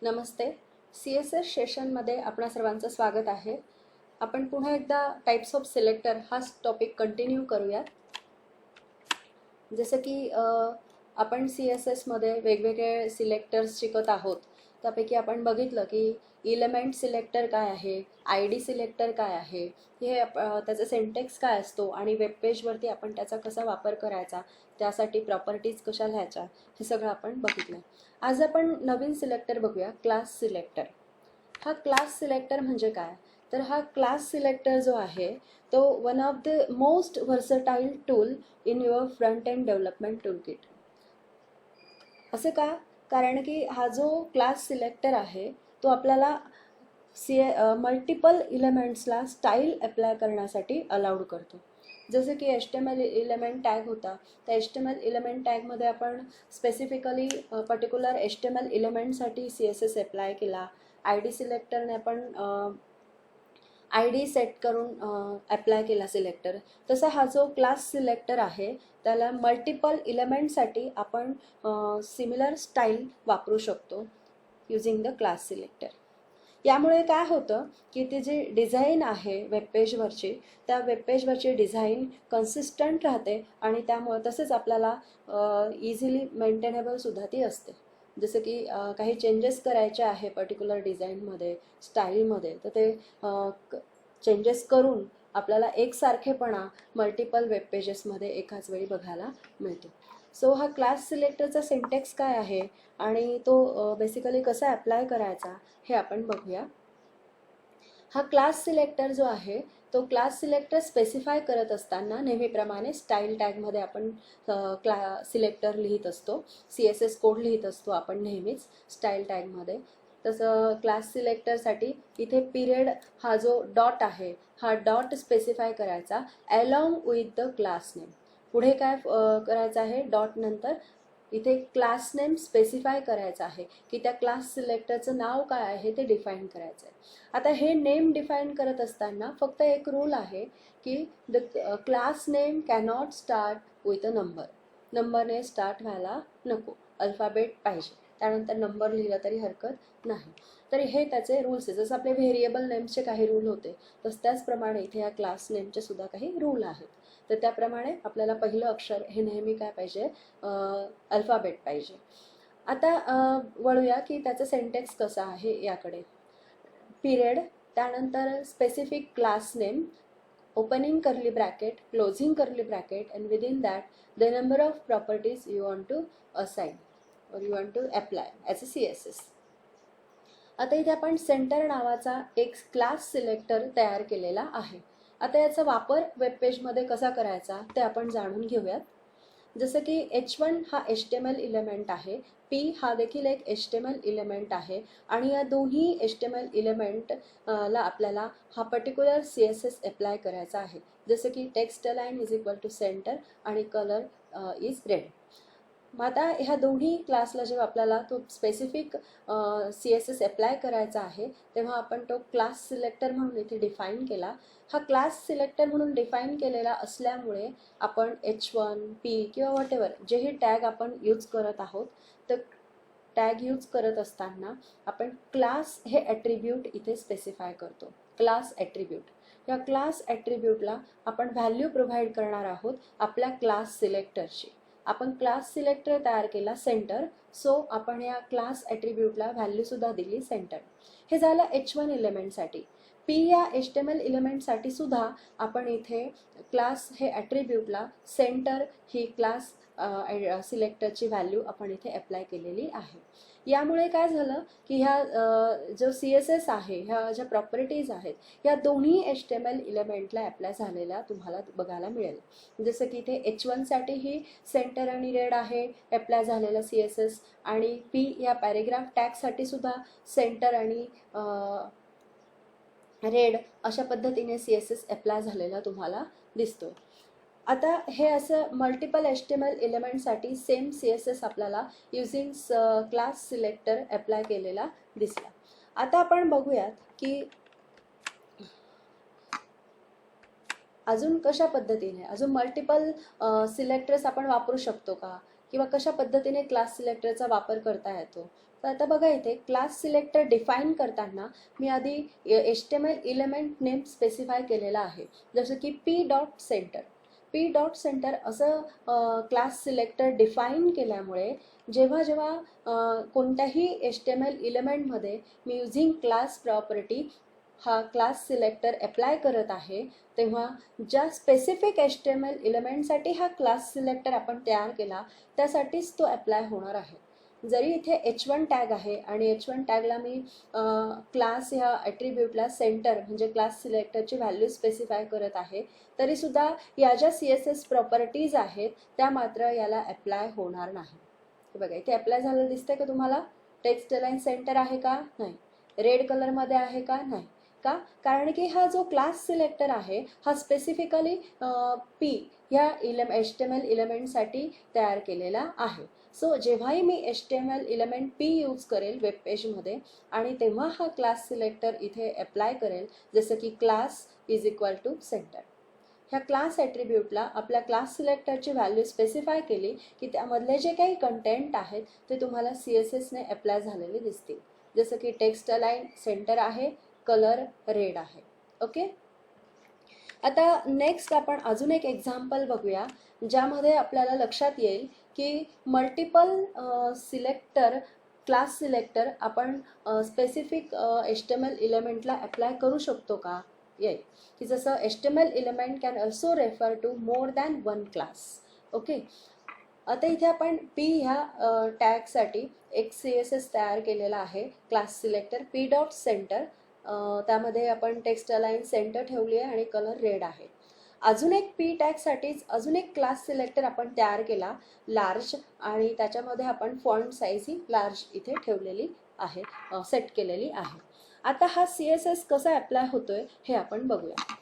नमस्ते. CSS सेशनमध्ये आपणा सर्वांचं स्वागत आहे. आपण पुन्हा एकदा टाइप्स ऑफ सिलेक्टर हा टॉपिक कंटिन्यू करूयात. जसं की आपण CSS मध्ये वेगवेगळे सिलेक्टर्स शिकत आहोत. त्यापैकी आपण बघितलं की इलेमेंट सिलेक्टर काय आहे, ID सिलेक्टर काय आहे, हे त्याचा सिंटॅक्स काय असतो आणि वेब पेजवरती आपण त्याचा कसा वापर करायचा, त्यासाठी प्रॉपर्टीज कशा लिहायच्या, हे सगळं आपण बघितलं. आज आपण नवीन सिलेक्टर बघूया, क्लास सिलेक्टर. हा क्लास सिलेक्टर म्हणजे काय, तर हा क्लास सिलेक्टर जो आहे तो one of the most versatile tool in your front end development toolkit. असे का, कारण की हा जो क्लास सिलेक्टर आहे तो आपल्याला मल्टिपल इलेमेंट्सला स्टाईल अप्लाय करण्यासाठी अलाउड करतो. जसं की HTML इलेमेंट टॅग होता, त्या HTML इलेमेंट टॅगमध्ये आपण specifically particular HTML इलेमेंटसाठी CSS apply केला. ID सिलेक्टरने आपण ID सेट करून अप्लाय केला सिलेक्टर. तसा हा जो क्लास सिलेक्टर आहे त्याला मल्टिपल इलेमेंटसाठी आपण सिमिलर स्टाईल वापरू शकतो युजिंग द क्लास सिलेक्टर. यामुळे काय होतं की ती जी डिझाईन आहे वेबपेजवरची, त्या वेबपेजवरची डिझाईन कन्सिस्टंट राहते आणि त्यामुळे तसेच आपल्याला इझिली मेंटेनेबलसुद्धा ती असते. जसं की काही चेंजेस करायचे आहे पर्टिक्युलर डिझाईनमध्ये, स्टाईलमध्ये, तर ते चेंजेस करून आपल्याला एकसारखेपणा मल्टिपल वेब पेजेसमध्ये एकाच वेळी बघायला मिळतो. सो हा क्लास सिलेक्टरचा सिंटॅक्स काय आहे आणि तो बेसिकली कसा अप्लाय करायचा हे आपण बघूया. हा क्लास सिलेक्टर जो आहे तो क्लास सिलेक्टर स्पेसिफाय करत असताना नेहमीप्रमाणे स्टाईल टॅगमध्ये आपण सिलेक्टर लिहित असतो, CSS कोड लिहित असतो आपण नेहमीच स्टाईल टॅगमध्ये. तसं क्लास सिलेक्टरसाठी इथे पिरियड हा जो डॉट आहे हा डॉट स्पेसिफाय करायचा along with the class name. पुढे काय करायचं आहे, डॉट नंतर इथे क्लास नेम स्पेसिफाय करायचं आहे की त्या क्लास सिलेक्टरचं नाव काय आहे ते डिफाईन करायचं आहे. आता हे नेम डिफाईन करत असताना फक्त एक रूल आहे की the class name cannot start with a number. नंबरने स्टार्ट व्हायला नको, अल्फाबेट पाहिजे, त्यानंतर नंबर लिहिला तरी हरकत नाही. तर हे त्याचे रूल्स आहे. जसं आपले व्हेरिएबल नेम्सचे काही रूल होते तसं त्याचप्रमाणे इथे या क्लास नेमचे सुद्धा काही रूल आहेत. तर त्याप्रमाणे आपल्याला पहिलं अक्षर हे नेहमी काय पाहिजे, अल्फाबेट पाहिजे. आता वळूया की त्याचं सेंटेक्स कसं आहे याकडे. पिरियड, त्यानंतर specific class name, opening curly bracket, closing curly bracket, and within that the number of properties you want to assign or you want to apply as a CSS. आता इथे आपण सेंटर नावाचा एक क्लास सिलेक्टर तयार केलेला आहे. आता याचा वापर वेबपेजमध्ये कसा करायचा ते आपण जाणून घेऊयात. जसं की H1 हा HTML इलेमेंट आहे, P हा देखील एक HTML इलेमेंट आहे आणि या दोन्ही HTML इलेमेंट ला आपल्याला हा पर्टिक्युलर CSS अप्लाय करायचा आहे. जसं की text align is equal to centre आणि कलर इज रेड. मग आता ह्या दोन्ही क्लासला जेव्हा आपल्याला तो स्पेसिफिक CSS अप्लाय करायचा आहे तेव्हा आपण तो क्लास सिलेक्टर म्हणून इथे डिफाईन केला. हा क्लास सिलेक्टर म्हणून डिफाईन केलेला असल्यामुळे आपण H1, P किंवा व्हॉटेवर जेही टॅग आपण यूज करत आहोत तर टॅग यूज करत असताना आपण क्लास हे ॲट्रिब्यूट इथे स्पेसिफाय करतो. क्लास ॲट्रिब्यूट, या क्लास ॲट्रिब्यूटला आपण व्हॅल्यू प्रोव्हाइड करणार आहोत आपल्या क्लास सिलेक्टरची. आपण क्लास सिलेक्टर तयार केला सेंटर, सो आपण या क्लास ॲट्रिब्यूटला व्हॅल्यूसुद्धा दिली सेंटर. हे झालं H1 इलेमेंटसाठी. P या HTML इलेमेंटसाठी सुद्धा आपण इथे क्लास हे ॲट्रिब्यूटला सेंटर ही क्लास सिलेक्टरची व्हॅल्यू आपण इथे अप्लाय केलेली आहे. यामुळे काय झालं की ह्या जो CSS आहे, ह्या ज्या प्रॉपर्टीज आहेत या दोन्ही HTML इलेमेंटला अप्लाय झालेल्या तुम्हाला बघायला मिळेल. जसं की इथे H1 साठी ही सेंटर आणि रेड आहे अप्लाय झालेला CSS, आणि P या पॅरेग्राफ टॅगसाठी सुद्धा सेंटर आणि रेड अशा पद्धतीने CSS अप्लाय झालेला तुम्हाला दिसतो. आता हे असं मल्टिपल HTML इलेमेंटसाठी सेम CSS आपल्याला युजिंग क्लास सिलेक्टर अप्लाय केलेला दिसला. आता आपण बघूयात की अजून कशा पद्धतीने अजून मल्टिपल सिलेक्टर्स आपण वापरू शकतो का, किंवा कशा पद्धतीने क्लास सिलेक्टरचा वापर करता येतो तर आता बघा इथे क्लास सिलेक्टर डिफाईन करताना मी आधी HTML इलेमेंट नेम स्पेसिफाय केलेला आहे, जसं की p.center. p.center असं क्लास सिलेक्टर डिफाईन केल्यामुळे जेव्हा जेव्हा कोणत्याही HTML इलेमेंटमध्ये मी युझिंग क्लास प्रॉपर्टी हा क्लास सिलेक्टर अप्लाय करत आहे, तेव्हा ज्या स्पेसिफिक HTML इलेमेंटसाठी हा क्लास सिलेक्टर आपण तयार केला त्यासाठीच तो अप्लाय होणार आहे. जरी इथे H1 टॅग आहे आणि H1 टॅगला मी क्लास ह्या ॲट्रिब्यूटला सेंटर म्हणजे क्लास सिलेक्टरची व्हॅल्यू स्पेसिफाय करत आहे, तरीसुद्धा या ज्या CSS प्रॉपर्टीज आहेत त्या मात्र याला अप्लाय होणार नाही. बघा इथे अप्लाय झालेलं दिसतंय का तुम्हाला? टेक्स्ट अलाइन सेंटर आहे का? नाही. रेड कलरमध्ये आहे का? नाही. का? कारण की हा जो क्लास सिलेक्टर आहे हा स्पेसिफिकली पी ह्या HTML इलेमेंटसाठी तयार केलेला आहे. सो जेव्हाही मी HTML इलेमेंट पी यूज करेल वेब पेजमध्ये आणि तेव्हा हा क्लास सिलेक्टर इथे अप्लाय करेल, जसं की class is equal to centre. ह्या क्लास ॲट्रिब्यूटला आपल्या क्लास सिलेक्टरची व्हॅल्यू स्पेसिफाय केली की त्यामधले जे काही कंटेंट आहेत ते तुम्हाला CSSने अप्लाय झालेले दिसतील, जसं की टेक्स्ट अलाइन सेंटर आहे, कलर रेड आहे. ओके. आता नेक्स्ट आपण अजून एक एक्झाम्पल बघूया ज्यामध्ये आपल्याला लक्षात येईल की मल्टिपल सिलेक्टर क्लास सिलेक्टर आपण स्पेसिफिक HTML इलेमेंटला अप्लाय करू शकतो का. येईल की जसं HTML element can also refer to more than one class. Okay. आता इथे आपण पी ह्या टॅगसाठी एक CSS तयार केलेला आहे, क्लास सिलेक्टर p.center. त्यामध्ये आपण टेक्स्ट अलाइन सेंटर ठेवली आहे आणि कलर रेड आहे. अजून एक पी टॅगसाठीच अजून एक क्लास सिलेक्टर आपण तयार केला लार्ज, आणि त्याच्यामध्ये आपण फॉन्ट साईज ही लार्ज इथे ठेवलेली आहे, सेट केलेली आहे. आता हा CSS कसा अप्लाय होतोय हे आपण बघूया.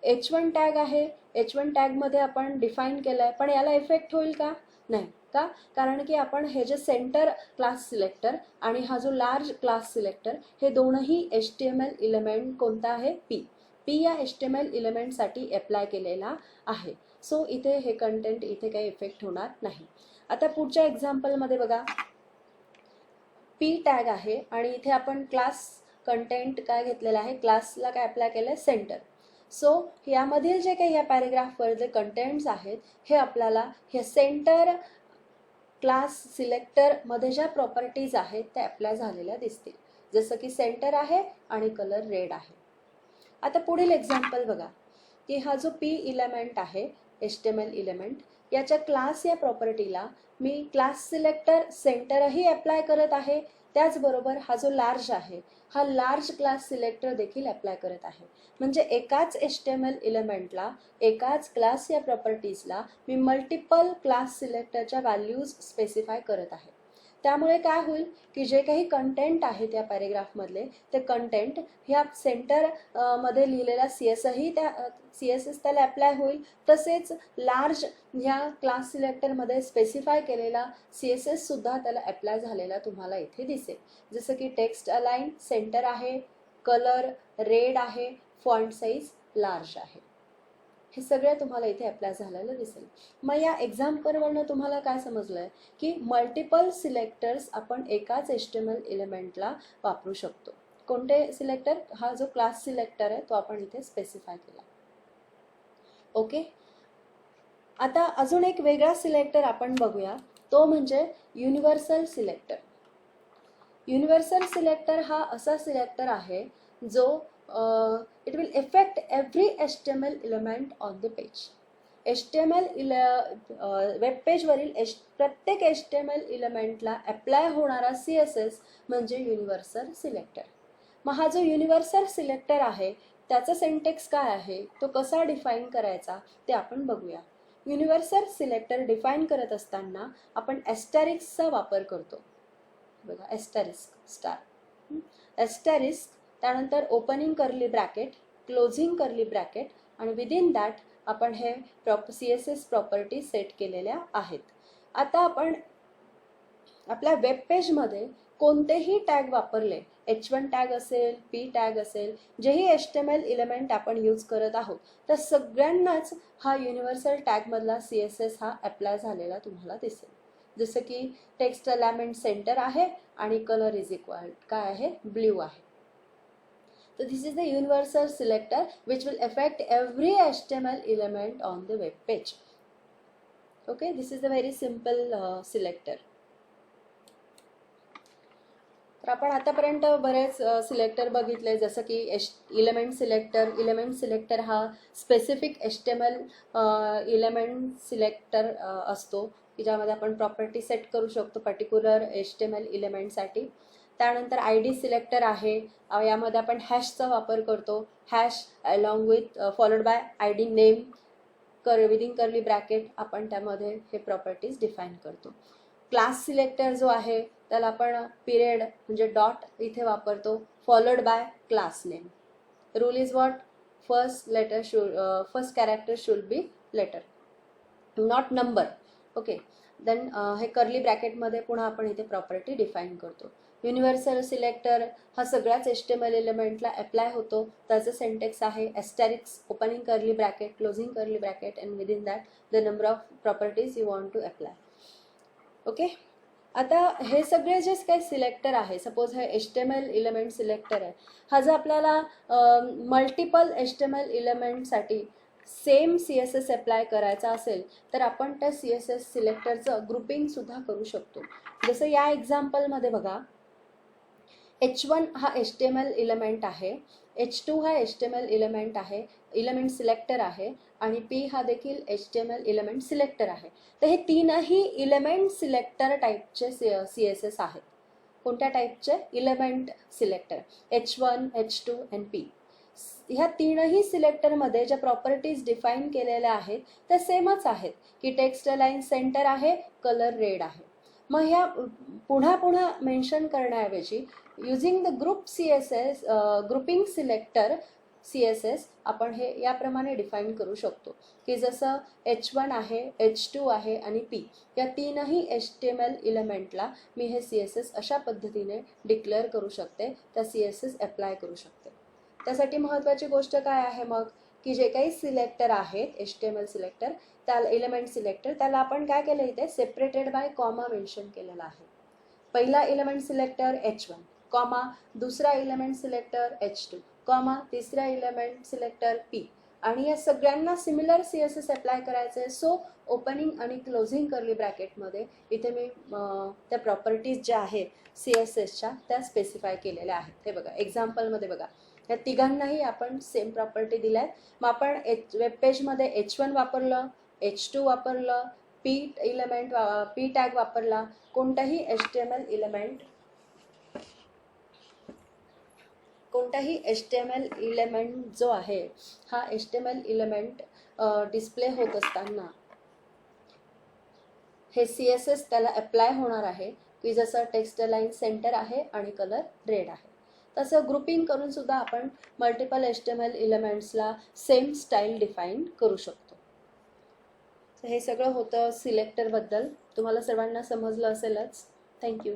H1 टॅग आहे, H1 टॅगमध्ये आपण डिफाईन केलं आहे, पण याला इफेक्ट होईल का? नाही. का? कारण की आपण हे जे सेंटर क्लास सिलेक्टर आणि हा जो लार्ज क्लास सिलेक्टर हे दोनही HTML इलेमेंट कोणता आहे? पी या HTML इलेमेंटसाठी अप्लाय केलेला आहे. सो इथे हे कंटेंट इथे काही इफेक्ट होणार नाही. आता पुढच्या एक्झाम्पलमध्ये बघा, पी टॅग आहे आणि इथे आपण क्लास कंटेंट काय घेतलेलं आहे, क्लासला काय अप्लाय केलं आहे? सेंटर. सो यामधील जे काही या पॅरेग्राफवर जे कंटेंट्स आहेत हे आपल्याला हे सेंटर क्लास सिलेक्टरमध्ये ज्या प्रॉपर्टीज आहेत त्या अप्लाय झालेल्या दिसतील, जसं की सेंटर आहे आणि कलर रेड आहे. आता पुढील एक्झाम्पल बघा की हा जो पी इलेमेंट आहे HTML इलेमेंट, याच्या क्लास या प्रॉपर्टीला मी क्लास सिलेक्टर सेंटरही अप्लाय करत आहे, त्याचबरोबर हा जो लार्ज आहे हा लार्ज क्लास सिलेक्टर देखील अप्लाय करत आहे. म्हणजे एकाच HTML इलेमेंटला एकाच क्लास या प्रॉपर्टीजला मी मल्टिपल क्लास सिलेक्टरच्या व्हॅल्यूज स्पेसिफाय करत आहे. त्यामुळे काय होईल की जे काही कंटेंट आहे त्या पॅरेग्राफमधले ते कंटेंट ह्या सेंटर मध्ये लिहिलेला CSS त्याला अप्लाय होईल, तसेच लार्ज ह्या क्लास सिलेक्टरमध्ये स्पेसिफाय केलेला CSS सुद्धा त्याला अप्लाय झालेला तुम्हाला इथे दिसेल, जसं की टेक्स्ट अलाइन सेंटर आहे, कलर रेड आहे, फॉन्ट साईज लार्ज आहे. हे सगळं तुम्हाला इथे अप्लाय झालेलं दिसेल. मग या एक्झाम्पलवरनं तुम्हाला काय समजलंय की मल्टिपल सिलेक्टर्स आपण एकाच HTML इलेमेंटला वापरू शकतो. कोणते सिलेक्टर? हा जो क्लास सिलेक्टर आहे तो आपण इथे स्पेसिफाय केला. ओके. आता अजून एक वेगळा सिलेक्टर आपण बघूया, तो म्हणजे युनिव्हर्सल सिलेक्टर. युनिव्हर्सल सिलेक्टर हा असा सिलेक्टर आहे जो it will affect every HTML element on the page. HTML web पेजवरील प्रत्येक HTML इलेमेंटला अप्लाय होणारा CSS म्हणजे युनिव्हर्सल सिलेक्टर. मग हा जो युनिव्हर्सल सिलेक्टर आहे त्याचा सिंटॅक्स काय आहे, तो कसा डिफाईन करायचा ते आपण बघूया. युनिव्हर्सल सिलेक्टर डिफाईन करत असताना आपण ॲस्टरिस्कचा वापर करतो. बघा, ॲस्टरिस्क स्टार, ॲस्टरिस्क, त्यानंतर opening curly bracket, closing curly bracket, आणि विदिन दॅट आपण हे CSS प्रॉपर्टी सेट केलेल्या आहेत. आता आपण आपल्या वेब पेजमध्ये कोणतेही टॅग वापरले, H1 टॅग असेल, पी टॅग असेल, जेही HTML इलेमेंट आपण यूज करत आहोत तर सगळ्यांनाच हा युनिव्हर्सल टॅगमधला CSS हा अप्लाय झालेला तुम्हाला दिसेल. जसं की टेक्स्ट अलाइनमेंट सेंटर आहे आणि कलर इज इक्वल काय आहे, ब्ल्यू आहे. So this is the universal selector which will affect every HTML element on the web page. Okay, this is the very simple selector. तर आपण आतापर्यंत बरेच सिलेक्टर बघितले, जसं की इलेमेंट सिलेक्टर हा स्पेसिफिक HTML इलेमेंट सिलेक्टर असतो की ज्यामध्ये आपण प्रॉपर्टी सेट करू शकतो पर्टिक्युलर HTML इलेमेंटसाठी. त्यानंतर ID सिलेक्टर आहे, यामध्ये आपण हॅशचा वापर करतो. Hash along with followed by ID name within curly bracket आपण त्यामध्ये हे प्रॉपर्टीज डिफाईन करतो. क्लास सिलेक्टर जो आहे त्याला आपण पिरियड म्हणजे डॉट इथे वापरतो, followed by class name. Rule is what, first character should be letter, not number. Okay, then हे कर्ली ब्रॅकेटमध्ये पुन्हा आपण इथे प्रॉपर्टी डिफाईन करतो. युनिव्हर्सल सिलेक्टर हा सगळ्याच HTML एलिमेंटला अप्लाय होतो. त्याचं सेंटेक्स आहे asterisk opening curly bracket closing curly bracket and within that the number of properties you want to apply. Okay, आता हे सगळे जे काही सिलेक्टर आहे, सपोज हे HTML इलेमेंट सिलेक्टर आहे, हा जर आपल्याला मल्टिपल HTML इलेमेंटसाठी सेम CSS अप्लाय करायचा असेल तर आपण त्या CSS सिलेक्टरचं ग्रुपिंगसुद्धा करू शकतो. जसं या एक्झाम्पलमध्ये बघा, H1 हा HTML इलेमेंट आहे, H2 हा HTML इलेमेंट आहे, इलेमेंट सिलेक्टर आहे आणि P हा देखील HTML इलेमेंट सिलेक्टर आहे. तर हे तीनही इलेमेंट सिलेक्टर टाईपचे CSS आहेत. कोणत्या टाईपचे? इलेमेंट सिलेक्टर, H1, H2 आणि P. ह्या तीनही सिलेक्टरमध्ये ज्या प्रॉपर्टीज डिफाईन केलेल्या आहेत त्या सेमच आहेत की टेक्स्ट अलाइन सेंटर आहे, कलर रेड आहे. मग ह्या पुन्हा मेन्शन करण्याऐवजी using the group CSS grouping selector CSS आपण हे याप्रमाणे डिफाईन करू शकतो की जसं H1 आहे, H2 आहे आणि P या तीनही HTML इलेमेंटला मी हे CSS अशा पद्धतीने डिक्लेअर करू शकते, त्या CSS अप्लाय करू शकते. त्यासाठी महत्त्वाची गोष्ट काय आहे मग, की जे काही सिलेक्टर आहेत HTML सिलेक्टर, त्याला इलेमेंट सिलेक्टर, त्याला आपण काय केलं इथे सेपरेटेड बाय कॉमा मेन्शन केलेला आहे. पहिला इलेमेंट सिलेक्टर H1 कॉमा, दुसरा इलेमेंट सिलेक्टर H2 कॉमा, तिसरा इलेमेंट सिलेक्टर P आणि या सगळ्यांना सिमिलर CSS अप्लाय करायचे. सो ओपनिंग आणि क्लोजिंग कर्ली ब्रॅकेटमध्ये इथे मी त्या प्रॉपर्टीज ज्या आहेत CSSच्या त्या स्पेसिफाय केलेल्या आहेत. हे बघा एक्झाम्पलमध्ये बघा, या तिघांनाही आपण सेम प्रॉपर्टी दिल्या आहेत. मग आपण वेब पेजमध्ये H1 वापरलं, H2 वापरलं, P टॅग वापरला, कोणताही HTML इलेमेंट जो आहे हा HTML इलेमेंट डिस्प्ले होत असताना हे CSS त्याला अप्लाय होणार आहे की जसं टेक्स्ट अलाइन सेंटर आहे आणि कलर रेड आहे. तसं ग्रुपिंग करून सुद्धा आपण मल्टिपल HTML इलेमेंट्सला सेम स्टाईल डिफाईन करू शकतो. हे सगळं होतं सिलेक्टरबद्दल. तुम्हाला सर्वांना समजलं असेलच. थँक्यू.